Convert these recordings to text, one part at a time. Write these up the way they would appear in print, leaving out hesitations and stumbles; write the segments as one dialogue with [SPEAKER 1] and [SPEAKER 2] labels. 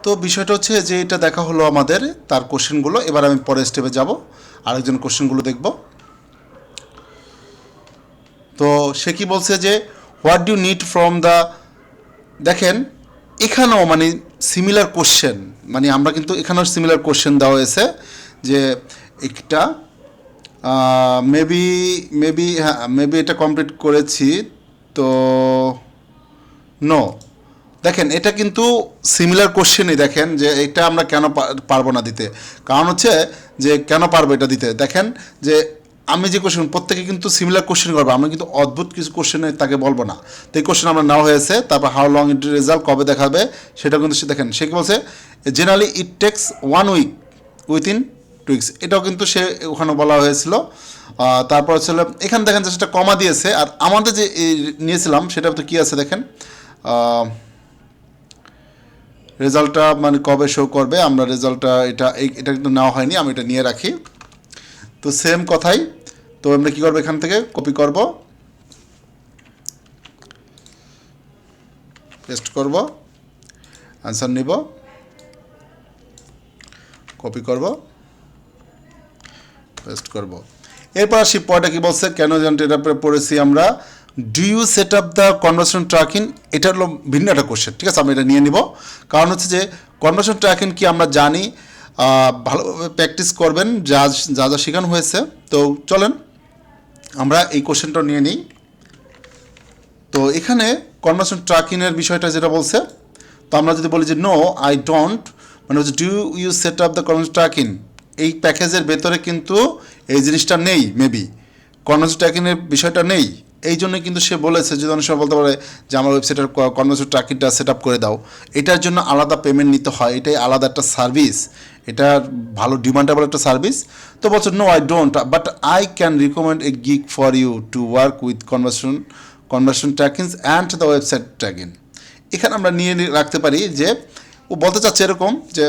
[SPEAKER 1] তো বিষয়টা হচ্ছে যে এটা দেখা হলো আমাদের তার কোশ্চেনগুলো। এবার আমি পরের স্টেপে যাব, আরেকজন কোশ্চেনগুলো দেখব। তো সে কি বলছে যে what do need from the, দেখেন এখানেও মানে সিমিলার কোশ্চেন, মানে আমরা কিন্তু এখানেও সিমিলার কোশ্চেন দেওয়া হয়েছে যে একটা মেবি মেবি হ্যাঁ মেবি এটা কমপ্লিট করেছি। তো নো, দেখেন এটা কিন্তু সিমিলার কোশ্চেনই। দেখেন যে এটা আমরা কেন পারবো না দিতে, কারণ হচ্ছে যে কেন পারবো এটা দিতে। দেখেন যে আমি যে কোশ্চেন প্রত্যেকে কিন্তু সিমিলার কোশ্চেন করবো, আমরা কিন্তু অদ্ভুত কিছু কোশ্চেনে তাকে বলবো না। তো এই কোশ্চেন আমরা নেওয়া হয়েছে। তারপর হাউ লং ইট রেজাল্ট, কবে দেখাবে সেটা কিন্তু সে দেখেন সে কি বলছে, generally it takes 1 week within 2 weeks, এটাও কিন্তু সে ওখানে বলা হয়েছিল। তারপর হচ্ছে এখানে দেখেন যে সেটা কমা দিয়েছে। আর আমাদের যে নিয়েছিলাম সেটা তো কী আছে দেখেন, রেজাল্টটা মানে কবে শো করবে, আমরা রেজাল্টটা এটা কিন্তু নেওয়া হয়নি, আমি এটা নিয়ে রাখি। তো সেম কথাই, তো আমরা কী করবো, এখান থেকে কপি করব, পেস্ট করব, অ্যান্সার নিব, কপি করব, পেস্ট করব। এরপর আসি পয়টা কী বলছে, কেন জানতে এটা পড়েছি আমরা। Do you set up the conversion tracking, এটা হলো ভিন্ন একটা কোশ্চেন, ঠিক আছে, আমি এটা নিয়ে নিব। কারণ হচ্ছে যে কনভার্সন ট্র্যাকিং কি আমরা জানি, ভালোভাবে প্র্যাকটিস করবেন যা যা যা শেখানো হয়েছে। তো চলেন আমরা এই কোশ্চেনটা নিয়ে নিই। তো এখানে কনভার্সন ট্র্যাকিংয়ের বিষয়টা যেটা বলছে, তো আমরা যদি বলি যে নো আই ডোন্ট, মানে হচ্ছে do you set up the conversion tracking, এই প্যাকেজের ভেতরে কিন্তু এই জিনিসটা নেই, মেবি কনভার্সন ট্র্যাকিংয়ের বিষয়টা নেই। এই জন্য কিন্তু সে বলেছে, যদি অনেক সময় বলতে পারে যে আমার ওয়েবসাইটের কনভার্সন ট্র্যাকিংটা সেট আপ করে দাও, এটার জন্য আলাদা পেমেন্ট নিতে হয়, এটাই আলাদা একটা সার্ভিস, এটা ভালো ডিমান্ডেবল একটা সার্ভিস। তো বলছে no I don't, but I can recommend a gig for you to work with conversion trackings and the website tracking. এখানে আমরা নিয়ে রাখতে পারি যে ও বলতে চাচ্ছে এরকম যে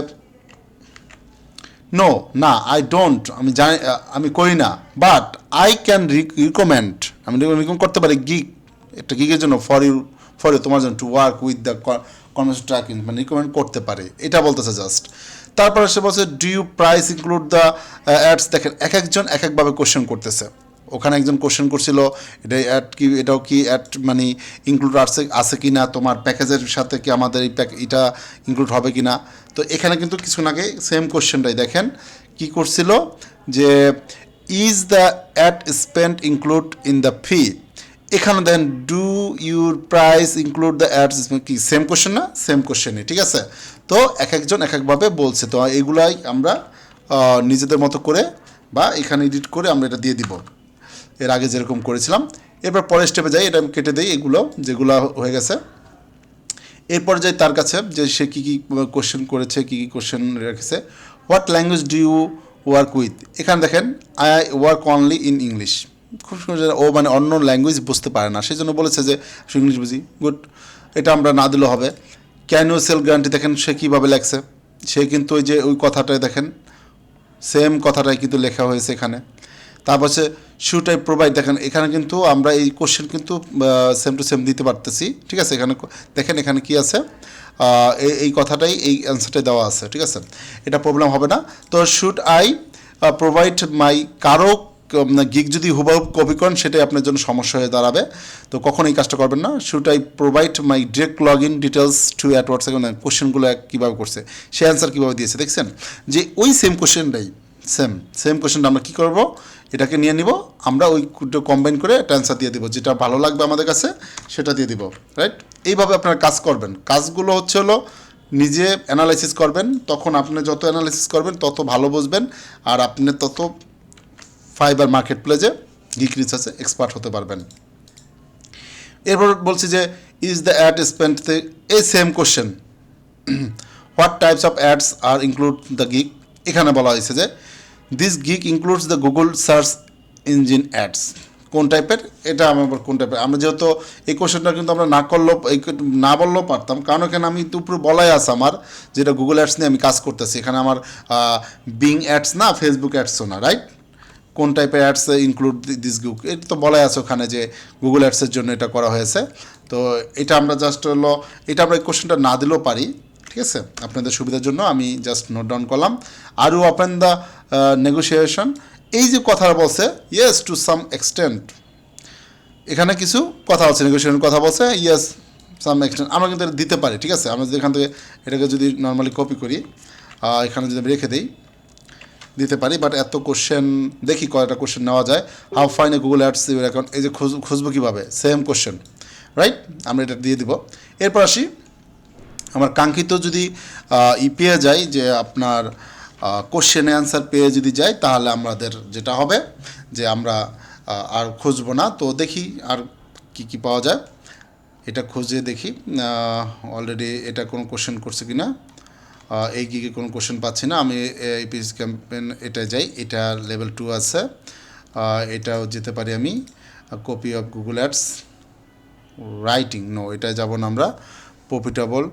[SPEAKER 1] নো, না আই ডোন্ট, আমি জানি আমি করি না, বাট আই ক্যান রিকমেন্ড, আমি রিকমেন্ড করতে পারি গিগ, একটা গিগের জন্য ফর ইউ তোমার জন্য to work with the conversion tracking, মানে রিকমেন্ড করতে পারে, এটা বলতেছে জাস্ট। তারপরে সে বলছে do you price include the ads. দেখেন এক একজন এক একভাবে কোশ্চেন করতেছে। ওখানে একজন কোশ্চেন করছিল এটা অ্যাড কি, এটাও কি অ্যাড মানে ইনক্লুড আছে কি না, তোমার প্যাকেজের সাথে কি আমাদের এই এটা ইনক্লুড হবে কি না। তো এখানে কিন্তু কিছুক্ষণ আগে সেম কোশ্চেনটাই দেখেন কি করছিল যে is the ad spend include in the fee, এখানে then do your price include the ads, কি সেম কোশ্চেন না, সেম কোশ্চেনই, ঠিক আছে। তো এক একজন এক একভাবে বলছে, তো এগুলাই আমরা নিজেদের মতো করে বা এখানে এডিট করে আমরা এটা দিয়ে দিব, এর আগে যেরকম করেছিলাম। এরপর পরের স্টেপে যাই, এটা আমি কেটে দিই এগুলো যেগুলো হয়ে গেছে। এরপর যাই তার কাছে যে সে কী কী কোশ্চেন করেছে, কী কী কোশ্চেন রেখেছে। What language do you work with, এখানে দেখেন I work only in English, খুব সুন্দর। ও মানে অন্য ল্যাঙ্গুয়েজ বুঝতে পারে না, সেই জন্য বলেছে যে ইংলিশ বুঝি, গুড, এটা আমরা না দিলেও হবে। ক্যান ইউ সেল গ্যারান্টি, দেখেন সে কীভাবে লেখছে, সে কিন্তু ওই যে ওই কথাটাই দেখেন সেম কথাটাই কিন্তু লেখা হয়েছে এখানে। তারপর হচ্ছে শুড আই প্রোভাইড, দেখেন এখানে কিন্তু আমরা এই কোশ্চেন কিন্তু সেম টু সেম দিতে পারতেছি, ঠিক আছে। এখানে দেখেন এখানে কি আছে, এই কথাটাই এই অ্যান্সারটাই দেওয়া আছে, ঠিক আছে, এটা প্রবলেম হবে না। তো শুড আই প্রোভাইড মাই, কারো গিগ যদি হুবহু কপি করেন সেটাই আপনার জন্য সমস্যা হয়ে দাঁড়াবে, তো কখন এই কাজটা করবেন না। Should I provide my direct log in details two AdWords, কোশ্চেনগুলো কীভাবে করছে, সে অ্যান্সার কীভাবে দিয়েছে দেখছেন, যে ওই সেম কোশ্চেনটাই সেম কোশ্চেনটা আমরা কী করবো, এটাকে নিয়ে নিব, আমরা ওই কম্বাইন করে একটা অ্যান্সার দিয়ে দিব, যেটা ভালো লাগবে আমাদের কাছে সেটা দিয়ে দিব, রাইট। এইভাবে আপনারা কাজ করবেন। কাজগুলো হচ্ছে হলো নিজে অ্যানালাইসিস করবেন, তখন আপনি যত অ্যানালাইসিস করবেন তত ভালো বুঝবেন, আর আপনি তত ফাইবার মার্কেট প্লেসে গিগ রিসার্চে এক্সপার্ট হতে পারবেন। এরপর বলছি যে ইজ দ্য অ্যাড স্পেন্ড, এই same question what types of ads are include the gig, এখানে বলা হয়েছে যে this gig includes the Google search engine ads, কোন টাইপের, এটা আমার কোন টাইপের, আমরা যেহেতু এই কোশ্চেনটা কিন্তু আমরা না করলেও না বললেও পারতাম, কারণ এখানে আমি তো উপরে বলাই আছে আমার যেটা গুগল অ্যাডস নিয়ে আমি কাজ করতেছি, এখানে আমার বিং অ্যাডস না, ফেসবুক অ্যাডসও না, রাইট। কোন টাইপের অ্যাডস ইনক্লুড দিস গুগ, এটা তো বলাই আছে ওখানে যে গুগল অ্যাডসের জন্য এটা করা হয়েছে। তো এটা আমরা জাস্ট হলো এটা আমরা এই কোশ্চেনটা না দিলেও পারি, ঠিক আছে, আপনাদের সুবিধার জন্য আমি জাস্ট নোট ডাউন করলাম। Are you open the negotiation, এই যে কথা বলছে ইয়েস টু সাম এক্সটেন্ট, এখানে কিছু কথা বলছে, নেগোসিয়েশন কথা বলছে, ইয়েস সাম এক্সটেন্ট, আমরা কিন্তু এটা দিতে পারি। ঠিক আছে, আমরা যদি এখান থেকে এটাকে যদি নর্মালি কপি করি, এখানে যদি আমি রেখে দিই, দিতে পারি। বাট এত কোশ্চেন, দেখি কয়টা কোশ্চেন নেওয়া যায়। How fine A Google ads your account, এই যে খুঁজবো কীভাবে, সেম কোশ্চেন, রাইট, আমরা এটা দিয়ে দিব। এরপর আসি, আমার কাঙ্ক্ষিত যদি পেয়ে যাই, যে আপনার কোশ্চেনে অ্যান্সার পেয়ে যদি যাই, তাহলে আমাদের যেটা হবে যে আমরা আর খুঁজবো না। তো দেখি আর কি কি পাওয়া যায়, এটা খুঁজে দেখি। অলরেডি এটা কোনো কোশ্চেন করছে কি না, এই গিকে কোনো কোশ্চেন পাচ্ছি না। আমি ইপিএস ক্যাম্পেন এটা যাই, এটা লেভেল 2 আছে, এটাও যেতে পারি আমি। Copy of Google ads writing, no, এটা যাব না আমরা। প্রফিটেবল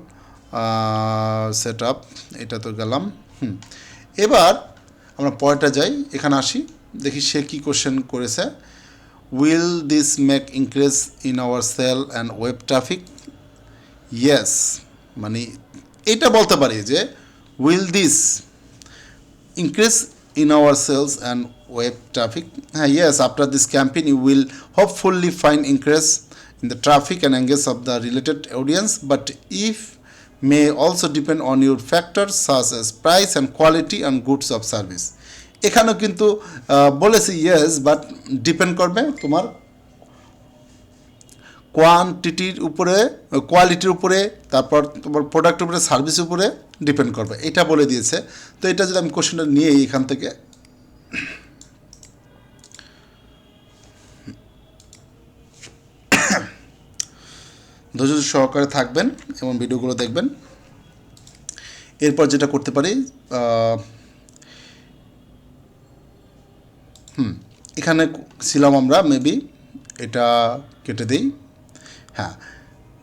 [SPEAKER 1] সেট আপ, এটা তো গেলাম। এবার আমরা পরেরটা যাই, এখানে আসি, দেখি সে কী কোশ্চেন করেছে। Will this make increase in our sale and web traffic, yes, মানে এটা বলতে পারি যে will this increase in our sales and web traffic, হ্যাঁ, yes, after this campaign you will hopefully find increase in the traffic and engage of the related audience, but if may also depend on your factors such as price and quality and goods of service. এখানেও কিন্তু বলেছি yes, but depend করবে তোমার কোয়ান্টিটির উপরে, কোয়ালিটির উপরে, তারপর তোমার প্রোডাক্টের উপরে, সার্ভিসের উপরে ডিপেন্ড করবে, এটা বলে দিয়েছে। তো এটা যদি আমি কোশ্চেনটা নিয়ে এখান থেকে, ধৈর্য সহকারে থাকবেন এবং ভিডিওগুলো দেখবেন। এরপর যেটা করতে পারি, এখানে ছিলাম আমরা, মেবি এটা কেটে দিই। হ্যাঁ,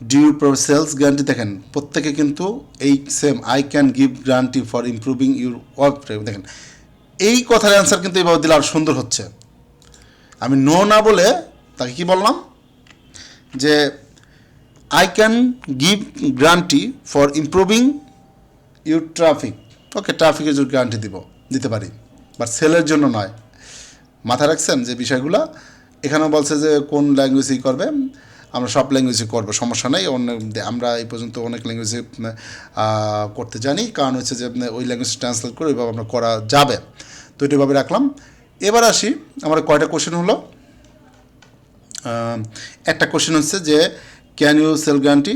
[SPEAKER 1] ডিউ সেলস গ্যারান্টি, দেখেন প্রত্যেকে কিন্তু এই same, I can give guarantee for improving your work, দেখেন এই কথার অ্যান্সার কিন্তু এইভাবে দিলে আর সুন্দর হচ্ছে। আমি নো না বলে তাকে কি বললাম, যে I can give guarantee for improving your traffic, ওকে, ট্রাফিকের জন্য গ্যারান্টি দিতে পারি, বাট সেলের জন্য নয়। মাথায় রাখছেন যে বিষয়গুলো। এখানেও বলছে যে কোন ল্যাঙ্গুয়েজই করবে, আমরা সব ল্যাঙ্গুয়েজে করবো, সমস্যা নেই। আমরা এই পর্যন্ত অনেক ল্যাঙ্গুয়েজে করতে জানি, কারণ হচ্ছে যে ওই ল্যাঙ্গুয়েজ ট্রান্সলেট করে ওইভাবে আমরা করা যাবে। তো এটাভাবে রাখলাম। এবার আসি, আমার কয়টা কোশ্চেন হলো। একটা কোশ্চেন হচ্ছে যে ক্যান ইউ সেল গ্যারান্টি,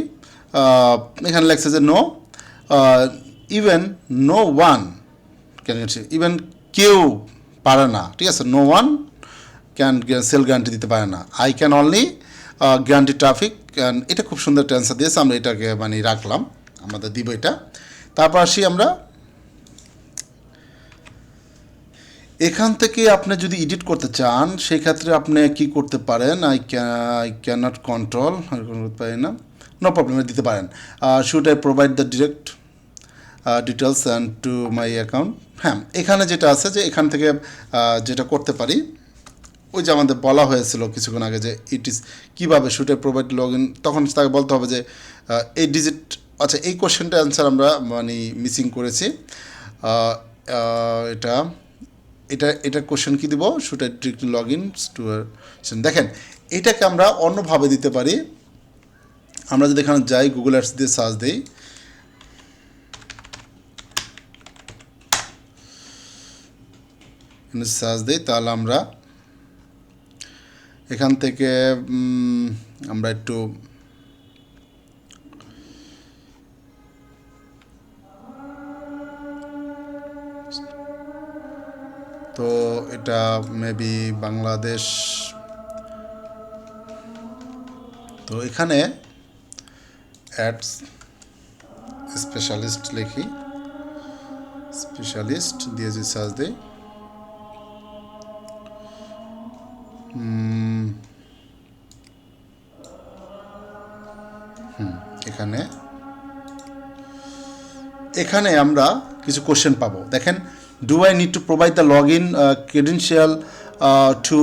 [SPEAKER 1] এখানে লেখছে যে no, even no one can, even কেউ পারে না, ঠিক আছে, no one can sell guarantee দিতে পারে না, I can only guarantee traffic, এটা খুব সুন্দর অ্যান্সার দিয়েছে, আমরা এটাকে মানে রাখলাম, আমাদের দিব এটা। তারপর আসি আমরা, এখান থেকে আপনি যদি এডিট করতে চান, সেই ক্ষেত্রে আপনি কি করতে পারেন, আই ক্যান নট কন্ট্রোল, করতে পারি না, নো প্রবলেম, দিতে পারেন। Should I provide the direct details and to my account, হ্যাঁ, এখানে যেটা আছে যে এখান থেকে যেটা করতে পারি, ওই যে আমাদের বলা হয়েছিল কিছুক্ষণ আগে যে ইট ইজ কীভাবে should I provide log in, তখন তাকে বলতে হবে যে এই ডিজিট, আচ্ছা এই কোশ্চেনটা অ্যান্সার আমরা মানে মিসিং করেছি। এটা কোশ্চেন কী দিব, should I direct log in to, দেখেন এটাকে আমরা অন্যভাবে দিতে পারি। আমরা যদি এখানে যাই, গুগল অ্যাডস দিয়ে সার্চ দিই, তাহলে আমরা এখান থেকে আমরা একটু তো এটা মেবি বাংলাদেশ, তো এখানে অ্যাডস স্পেশালিস্ট লিখি, স্পেশালিস্ট দিয়ে যদি সার্চ দিই, এখানে আমরা কিছু কোশ্চেন পাবো। দেখেন, do I need to provide the log in credential to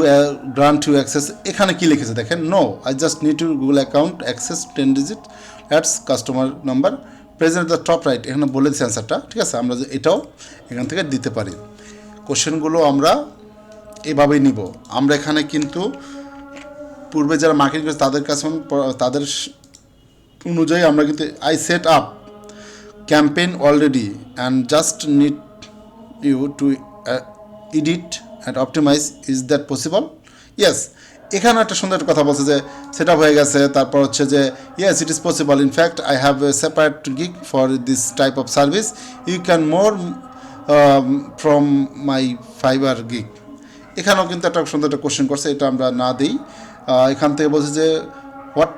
[SPEAKER 1] grant to access, এখানে কি লিখেছে দেখেন, no, I just need to Google account access 10 digit ads customer number present the top right, এখানে বলে দিচ্ছি অ্যান্সারটা, ঠিক আছে। আমরা এটাও এখান থেকে দিতে পারি। কোশ্চেনগুলো আমরা এভাবেই নিব। আমরা এখানে কিন্তু পূর্বে যারা মার্কেটিং করেছে তাদের কাছে তাদের অনুযায়ী আমরা কিন্তু I set up campaign already and just need you to edit and optimise, is that possible? Yes, এখানে একটা সুন্দর একটা কথা বলছে যে সেট আপ হয়ে গেছে, তারপর হচ্ছে যে yes it is possible, in fact I have a separate gig for this type of service, you can more from my Fiverr gig. এখানেও কিন্তু একটা সুন্দর একটা কোশ্চেন করছে, এটা আমরা না দিই। এখান থেকে বলছে যে হোয়াট